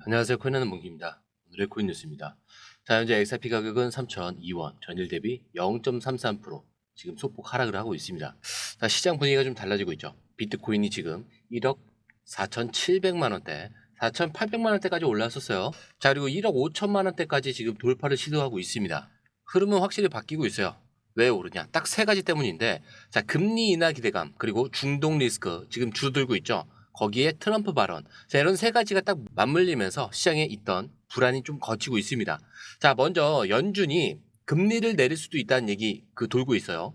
안녕하세요. 코인하는 몽키입니다. 오늘의 코인 뉴스입니다. 자, 현재 XRP 가격은 3,002원, 전일 대비 0.33% 지금 소폭 하락을 하고 있습니다. 자, 시장 분위기가 좀 달라지고 있죠. 비트코인이 지금 1억 4,700만 원대, 4,800만 원대까지 올랐었어요. 자, 그리고 1억 5천만 원대까지 지금 돌파를 시도하고 있습니다. 흐름은 확실히 바뀌고 있어요. 왜 오르냐? 딱 세 가지 때문인데, 자, 금리 인하 기대감, 그리고 중동 리스크 지금 줄어들고 있죠. 거기에 트럼프 발언. 자, 이런 세 가지가 딱 맞물리면서 시장에 있던 불안이 좀 걷히고 있습니다. 자, 먼저 연준이 금리를 내릴 수도 있다는 얘기 돌고 있어요.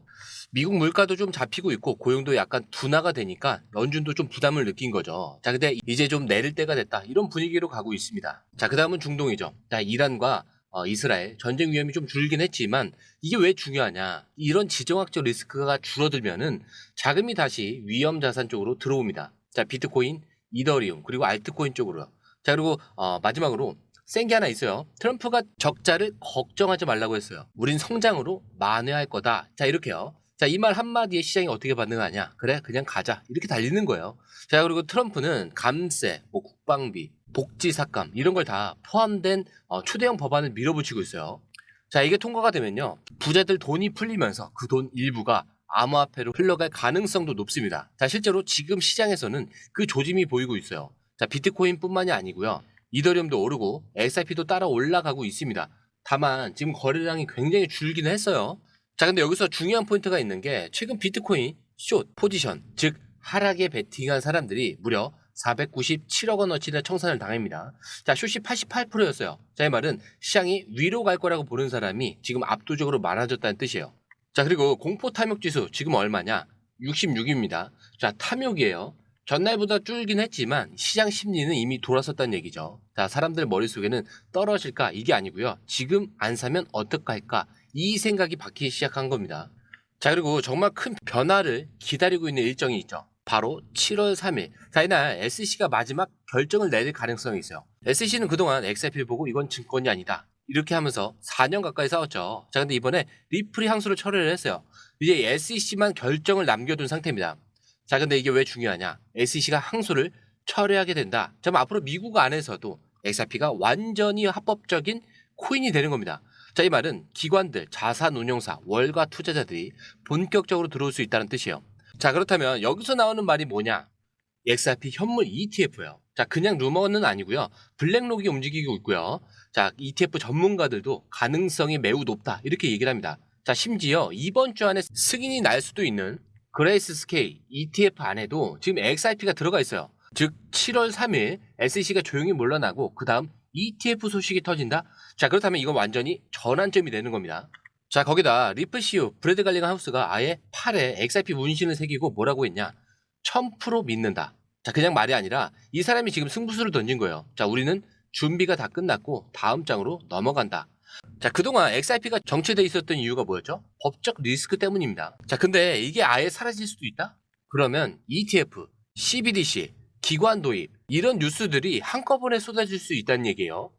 미국 물가도 좀 잡히고 있고 고용도 약간 둔화가 되니까 연준도 좀 부담을 느낀 거죠. 자, 근데 이제 좀 내릴 때가 됐다. 이런 분위기로 가고 있습니다. 자, 그 다음은 중동이죠. 자, 이란과 이스라엘 전쟁 위험이 좀 줄긴 했지만 이게 왜 중요하냐? 이런 지정학적 리스크가 줄어들면은 자금이 다시 위험 자산 쪽으로 들어옵니다. 자, 비트코인, 이더리움, 그리고 알트코인 쪽으로요. 자, 그리고 마지막으로 센 게 하나 있어요. 트럼프가 적자를 걱정하지 말라고 했어요. 우린 성장으로 만회할 거다. 자, 이렇게요. 자, 이 말 한마디에 시장이 어떻게 반응하냐? 그래, 그냥 가자. 이렇게 달리는 거예요. 자, 그리고 트럼프는 감세, 뭐 국방비, 복지 삭감 이런 걸 다 포함된 초대형 법안을 밀어붙이고 있어요. 자, 이게 통과가 되면요. 부자들 돈이 풀리면서 그 돈 일부가 암호화폐로 흘러갈 가능성도 높습니다. 자, 실제로 지금 시장에서는 그 조짐이 보이고 있어요. 자, 비트코인뿐만이 아니고요. 이더리움도 오르고 XRP도 따라 올라가고 있습니다. 다만 지금 거래량이 굉장히 줄기는 했어요. 자, 근데 여기서 중요한 포인트가 있는 게 최근 비트코인 숏 포지션, 즉 하락에 베팅한 사람들이 무려 497억 원어치나 청산을 당합니다. 자, 숏이 88%였어요. 자, 이 말은 시장이 위로 갈 거라고 보는 사람이 지금 압도적으로 많아졌다는 뜻이에요. 자, 그리고 공포 탐욕 지수 지금 얼마냐? 66입니다. 자, 탐욕이에요. 전날보다 줄긴 했지만 시장 심리는 이미 돌아섰다는 얘기죠. 자, 사람들 머릿속에는 떨어질까 이게 아니고요. 지금 안 사면 어떡할까 이 생각이 바뀌기 시작한 겁니다. 자, 그리고 정말 큰 변화를 기다리고 있는 일정이 있죠. 바로 7월 3일. 자, 이날 SEC가 마지막 결정을 내릴 가능성이 있어요. SEC는 그동안 XRP를 보고 이건 증권이 아니다. 이렇게 하면서 4년 가까이 싸웠죠. 자, 근데 이번에 리플이 항소를 철회를 했어요. 이제 SEC만 결정을 남겨둔 상태입니다. 자, 근데 이게 왜 중요하냐? SEC가 항소를 철회하게 된다. 자, 앞으로 미국 안에서도 XRP가 완전히 합법적인 코인이 되는 겁니다. 자, 이 말은 기관들, 자산운용사, 월가 투자자들이 본격적으로 들어올 수 있다는 뜻이에요. 자, 그렇다면 여기서 나오는 말이 뭐냐? XRP 현물 ETF예요. 자, 그냥 루머는 아니고요. 블랙록이 움직이고 있고요. 자, ETF 전문가들도 가능성이 매우 높다. 이렇게 얘기를 합니다. 자, 심지어 이번 주 안에 승인이 날 수도 있는 그레이스 스케일 ETF 안에도 지금 XRP가 들어가 있어요. 즉 7월 3일 SEC가 조용히 물러나고 그 다음 ETF 소식이 터진다. 자, 그렇다면 이건 완전히 전환점이 되는 겁니다. 자, 거기다 리플 CEO 브래드 갈리건 하우스가 아예 팔에 XRP 문신을 새기고 뭐라고 했냐? 1000% 믿는다. 자, 그냥 말이 아니라 이 사람이 지금 승부수를 던진 거예요. 자, 우리는 준비가 다 끝났고 다음 장으로 넘어간다. 자, 그동안 XRP가 정체돼 있었던 이유가 뭐였죠? 법적 리스크 때문입니다. 자, 근데 이게 아예 사라질 수도 있다? 그러면 ETF, CBDC, 기관 도입 이런 뉴스들이 한꺼번에 쏟아질 수 있다는 얘기예요.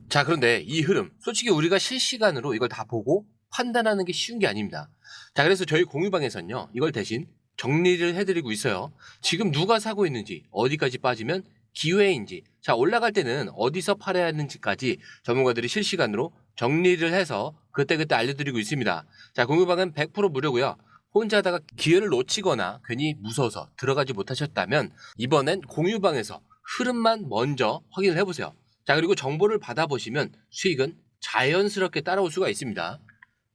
자, 그런데 이 흐름 솔직히 우리가 실시간으로 이걸 다 보고 판단하는 게 쉬운 게 아닙니다. 자, 그래서 저희 공유방에서는요 이걸 대신 정리를 해드리고 있어요. 지금 누가 사고 있는지, 어디까지 빠지면 기회인지, 자, 올라갈 때는 어디서 팔아야 하는지까지 전문가들이 실시간으로 정리를 해서 그때그때 알려드리고 있습니다. 자, 공유방은 100% 무료고요. 혼자 하다가 기회를 놓치거나 괜히 무서워서 들어가지 못하셨다면 이번엔 공유방에서 흐름만 먼저 확인을 해보세요. 자, 그리고 정보를 받아보시면 수익은 자연스럽게 따라올 수가 있습니다.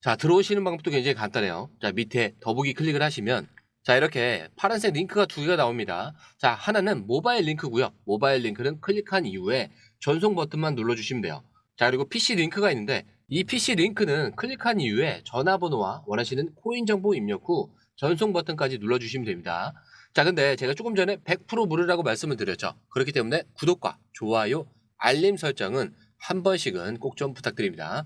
자, 들어오시는 방법도 굉장히 간단해요. 자, 밑에 더보기 클릭을 하시면 자, 이렇게 파란색 링크가 두 개가 나옵니다. 자, 하나는 모바일 링크고요. 모바일 링크는 클릭한 이후에 전송 버튼만 눌러주시면 돼요. 자, 그리고 PC 링크가 있는데 이 PC 링크는 클릭한 이후에 전화번호와 원하시는 코인 정보 입력 후 전송 버튼까지 눌러주시면 됩니다. 자, 근데 제가 조금 전에 100% 무료라고 말씀을 드렸죠. 그렇기 때문에 구독과 좋아요, 알림 설정은 한 번씩은 꼭 좀 부탁드립니다.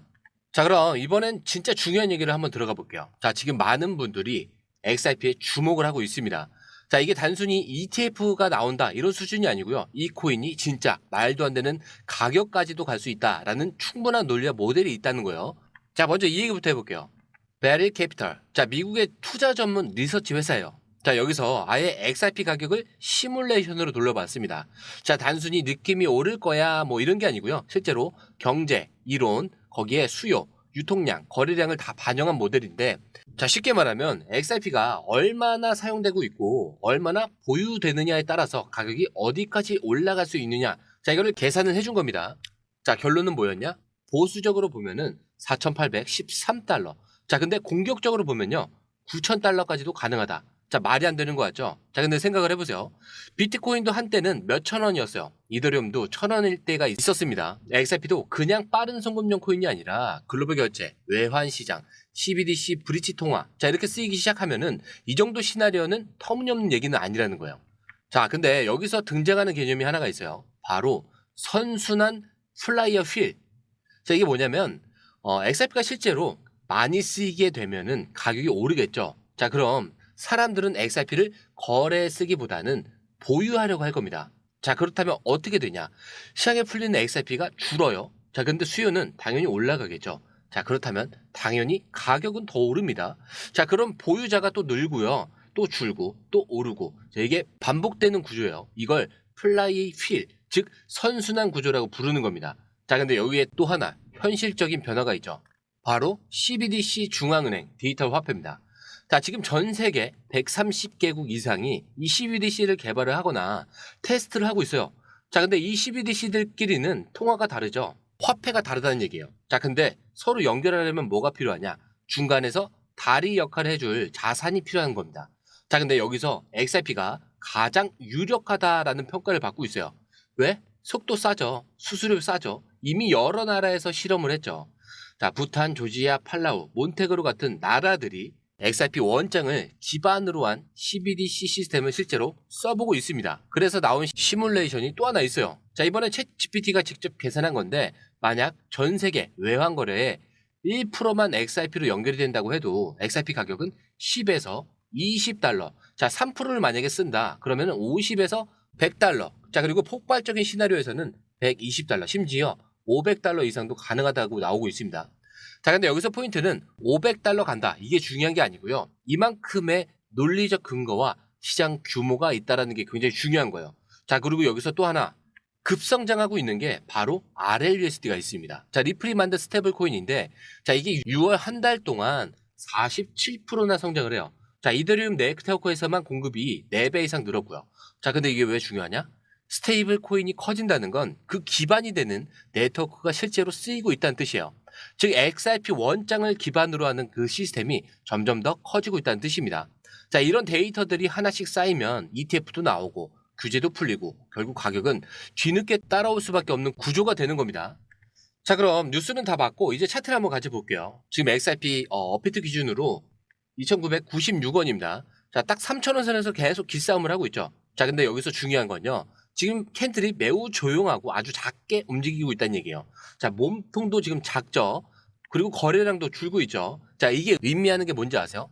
자, 그럼 이번엔 진짜 중요한 얘기를 한번 들어가 볼게요. 자, 지금 많은 분들이 XRP에 주목을 하고 있습니다. 자, 이게 단순히 ETF가 나온다 이런 수준이 아니고요. 이 코인이 진짜 말도 안 되는 가격까지도 갈 수 있다라는 충분한 논리와 모델이 있다는 거예요. 자, 먼저 이 얘기부터 해볼게요. 베릴 캐피털. 자, 미국의 투자 전문 리서치 회사예요. 자, 여기서 아예 XRP 가격을 시뮬레이션으로 돌려봤습니다. 자, 단순히 느낌이 오를 거야 뭐 이런 게 아니고요. 실제로 경제, 이론, 거기에 수요, 유통량, 거래량을 다 반영한 모델인데, 자, 쉽게 말하면 XRP가 얼마나 사용되고 있고 얼마나 보유되느냐에 따라서 가격이 어디까지 올라갈 수 있느냐, 자, 이거를 계산을 해준 겁니다. 자, 결론은 뭐였냐? 보수적으로 보면은 4,813달러. 자, 근데 공격적으로 보면요, 9,000달러까지도 가능하다. 자, 말이 안 되는 거 같죠? 자, 근데 생각을 해보세요. 비트코인도 한때는 몇천 원이었어요. 이더리움도 1,000원일 때가 있었습니다. XRP도 그냥 빠른 송금용 코인이 아니라 글로벌 결제, 외환 시장, CBDC 브릿지 통화, 자, 이렇게 쓰이기 시작하면은 이 정도 시나리오는 터무니없는 얘기는 아니라는 거예요. 자, 근데 여기서 등장하는 개념이 하나가 있어요. 바로 선순환 플라이어 휠. 자, 이게 뭐냐면 XRP가 실제로 많이 쓰이게 되면은 가격이 오르겠죠. 자, 그럼 사람들은 XRP를 거래에 쓰기보다는 보유하려고 할 겁니다. 자, 그렇다면 어떻게 되냐? 시장에 풀리는 XRP가 줄어요. 자, 근데 수요는 당연히 올라가겠죠. 자, 그렇다면 당연히 가격은 더 오릅니다. 자, 그럼 보유자가 또 늘고요. 또 줄고 또 오르고. 자, 이게 반복되는 구조예요. 이걸 플라이 휠, 즉 선순환 구조라고 부르는 겁니다. 자, 근데 여기에 또 하나 현실적인 변화가 있죠. 바로 CBDC 중앙은행 디지털 화폐입니다. 자, 지금 전 세계 130개국 이상이 이 CBDC를 개발을 하거나 테스트를 하고 있어요. 자, 근데 이 CBDC들끼리는 통화가 다르죠. 화폐가 다르다는 얘기예요. 자, 근데 서로 연결하려면 뭐가 필요하냐? 중간에서 다리 역할을 해줄 자산이 필요한 겁니다. 자, 근데 여기서 XRP가 가장 유력하다라는 평가를 받고 있어요. 왜? 속도 싸죠. 수수료 싸죠. 이미 여러 나라에서 실험을 했죠. 자, 부탄, 조지아, 팔라우, 몬테그로 같은 나라들이 XRP 원장을 기반으로 한 CBDC 시스템을 실제로 써보고 있습니다. 그래서 나온 시뮬레이션이 또 하나 있어요. 자, 이번에 챗 GPT가 직접 계산한 건데, 만약 전 세계 외환 거래에 1%만 XRP로 연결이 된다고 해도 XRP 가격은 10에서 20달러. 자, 3%를 만약에 쓴다. 그러면 50에서 100달러. 자, 그리고 폭발적인 시나리오에서는 120달러, 심지어 500달러 이상도 가능하다고 나오고 있습니다. 자, 근데 여기서 포인트는 500달러 간다, 이게 중요한 게 아니고요. 이만큼의 논리적 근거와 시장 규모가 있다는 게 굉장히 중요한 거예요. 자, 그리고 여기서 또 하나 급성장하고 있는 게 바로 RLUSD가 있습니다. 자, 리플이 만든 스테이블 코인인데, 자, 이게 6월 한 달 동안 47%나 성장을 해요. 자, 이더리움 네트워크에서만 공급이 4배 이상 늘었고요. 자, 근데 이게 왜 중요하냐? 스테이블 코인이 커진다는 건 그 기반이 되는 네트워크가 실제로 쓰이고 있다는 뜻이에요. 즉 XRP 원장을 기반으로 하는 그 시스템이 점점 더 커지고 있다는 뜻입니다. 자, 이런 데이터들이 하나씩 쌓이면 ETF도 나오고 규제도 풀리고 결국 가격은 뒤늦게 따라올 수밖에 없는 구조가 되는 겁니다. 자, 그럼 뉴스는 다 봤고 이제 차트를 한번 같이 볼게요. 지금 XRP 업비트 기준으로 2,996원입니다. 자, 딱 3,000원 선에서 계속 기싸움을 하고 있죠. 자, 근데 여기서 중요한 건요, 지금 캔들이 매우 조용하고 아주 작게 움직이고 있다는 얘기예요. 자, 몸통도 지금 작죠. 그리고 거래량도 줄고 있죠. 자, 이게 의미하는 게 뭔지 아세요?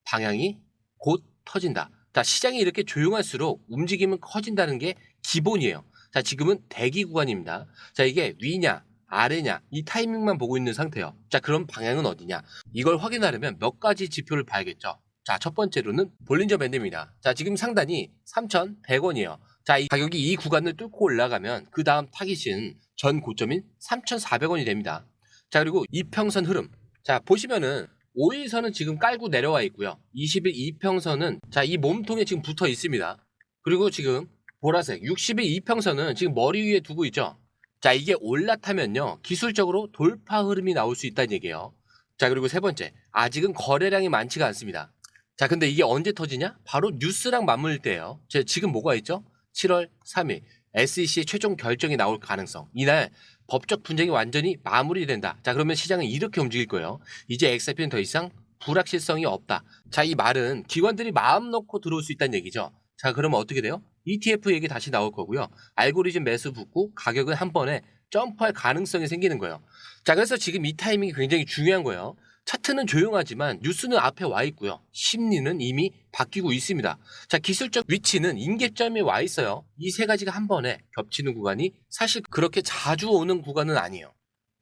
방향이 곧 터진다. 자, 시장이 이렇게 조용할수록 움직임은 커진다는 게 기본이에요. 자, 지금은 대기 구간입니다. 자, 이게 위냐 아래냐 이 타이밍만 보고 있는 상태예요. 자, 그럼 방향은 어디냐? 이걸 확인하려면 몇 가지 지표를 봐야겠죠. 자, 첫 번째로는 볼린저 밴드입니다. 자, 지금 상단이 3,100원이에요. 자, 이 가격이 이 구간을 뚫고 올라가면 그 다음 타깃은 전 고점인 3,400원이 됩니다. 자, 그리고 이평선 흐름. 자, 보시면은 5일선은 지금 깔고 내려와 있고요. 20일 이평선은 자, 이 몸통에 지금 붙어 있습니다. 그리고 지금 보라색 60일 이평선은 지금 머리 위에 두고 있죠. 자, 이게 올라타면요, 기술적으로 돌파 흐름이 나올 수 있다는 얘기예요. 자, 그리고 세 번째, 아직은 거래량이 많지가 않습니다. 자, 근데 이게 언제 터지냐? 바로 뉴스랑 맞물릴 때예요. 지금 뭐가 있죠? 7월 3일 SEC의 최종 결정이 나올 가능성. 이날 법적 분쟁이 완전히 마무리된다. 자, 그러면 시장은 이렇게 움직일 거예요. 이제 XRP는 더 이상 불확실성이 없다. 자, 이 말은 기관들이 마음 놓고 들어올 수 있다는 얘기죠. 자, 그러면 어떻게 돼요? ETF 얘기 다시 나올 거고요. 알고리즘 매수 붙고 가격은 한 번에 점프할 가능성이 생기는 거예요. 자, 그래서 지금 이 타이밍이 굉장히 중요한 거예요. 차트는 조용하지만 뉴스는 앞에 와 있고요. 심리는 이미 바뀌고 있습니다. 자, 기술적 위치는 임계점에 와 있어요. 이 세 가지가 한 번에 겹치는 구간이 사실 그렇게 자주 오는 구간은 아니에요.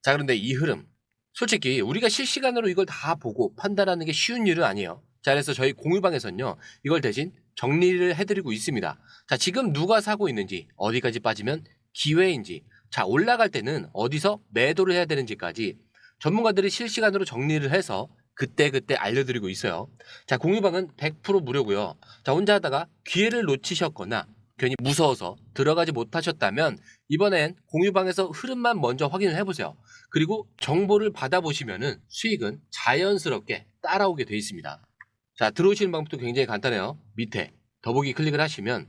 자, 그런데 이 흐름, 솔직히 우리가 실시간으로 이걸 다 보고 판단하는 게 쉬운 일은 아니에요. 자, 그래서 저희 공유방에서는요, 이걸 대신 정리를 해드리고 있습니다. 자, 지금 누가 사고 있는지, 어디까지 빠지면 기회인지, 자, 올라갈 때는 어디서 매도를 해야 되는지까지 전문가들이 실시간으로 정리를 해서 그때그때 알려드리고 있어요. 자, 공유방은 100% 무료고요. 자, 혼자 하다가 기회를 놓치셨거나 괜히 무서워서 들어가지 못하셨다면 이번엔 공유방에서 흐름만 먼저 확인을 해보세요. 그리고 정보를 받아보시면은 수익은 자연스럽게 따라오게 돼 있습니다. 자, 들어오시는 방법도 굉장히 간단해요. 밑에 더보기 클릭을 하시면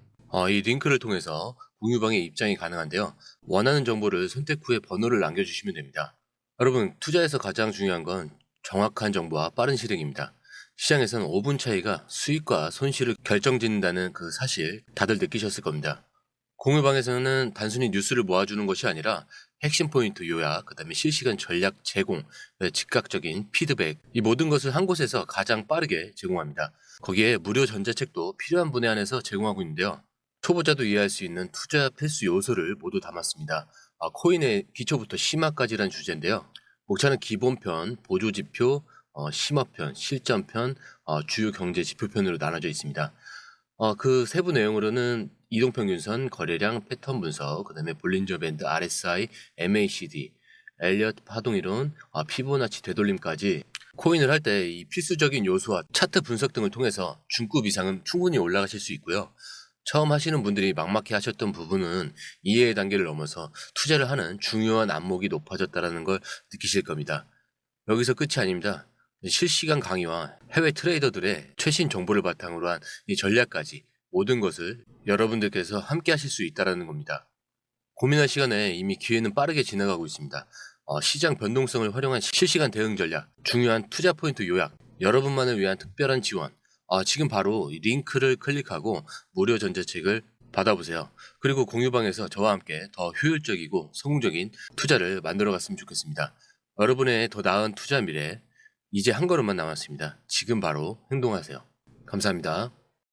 이 링크를 통해서 공유방에 입장이 가능한데요. 원하는 정보를 선택 후에 번호를 남겨주시면 됩니다. 여러분, 투자에서 가장 중요한 건 정확한 정보와 빠른 실행입니다. 시장에서는 5분 차이가 수익과 손실을 결정짓는다는 그 사실 다들 느끼셨을 겁니다. 공유방에서는 단순히 뉴스를 모아주는 것이 아니라 핵심 포인트 요약, 그 다음에 실시간 전략 제공, 즉각적인 피드백, 이 모든 것을 한 곳에서 가장 빠르게 제공합니다. 거기에 무료 전자책도 필요한 분에 한해서 제공하고 있는데요. 초보자도 이해할 수 있는 투자 필수 요소를 모두 담았습니다. 코인의 기초부터 심화까지란 주제인데요. 목차는 기본편, 보조지표, 심화편, 실전편, 주요 경제 지표편으로 나눠져 있습니다. 그 세부 내용으로는 이동평균선, 거래량, 패턴 분석, 그 다음에 볼린저 밴드, RSI, MACD, 엘리엇 파동이론, 피보나치 되돌림까지 코인을 할 때 이 필수적인 요소와 차트 분석 등을 통해서 중급 이상은 충분히 올라가실 수 있고요. 처음 하시는 분들이 막막해 하셨던 부분은 이해의 단계를 넘어서 투자를 하는 중요한 안목이 높아졌다는 걸 느끼실 겁니다. 여기서 끝이 아닙니다. 실시간 강의와 해외 트레이더들의 최신 정보를 바탕으로 한 이 전략까지 모든 것을 여러분들께서 함께 하실 수 있다는 겁니다. 고민할 시간에 이미 기회는 빠르게 지나가고 있습니다. 시장 변동성을 활용한 실시간 대응 전략, 중요한 투자 포인트 요약, 여러분만을 위한 특별한 지원, 지금 바로 이 링크를 클릭하고 무료 전자책을 받아보세요. 그리고 공유방에서 저와 함께 더 효율적이고 성공적인 투자를 만들어 갔으면 좋겠습니다. 여러분의 더 나은 투자 미래, 이제 한 걸음만 남았습니다. 지금 바로 행동하세요. 감사합니다.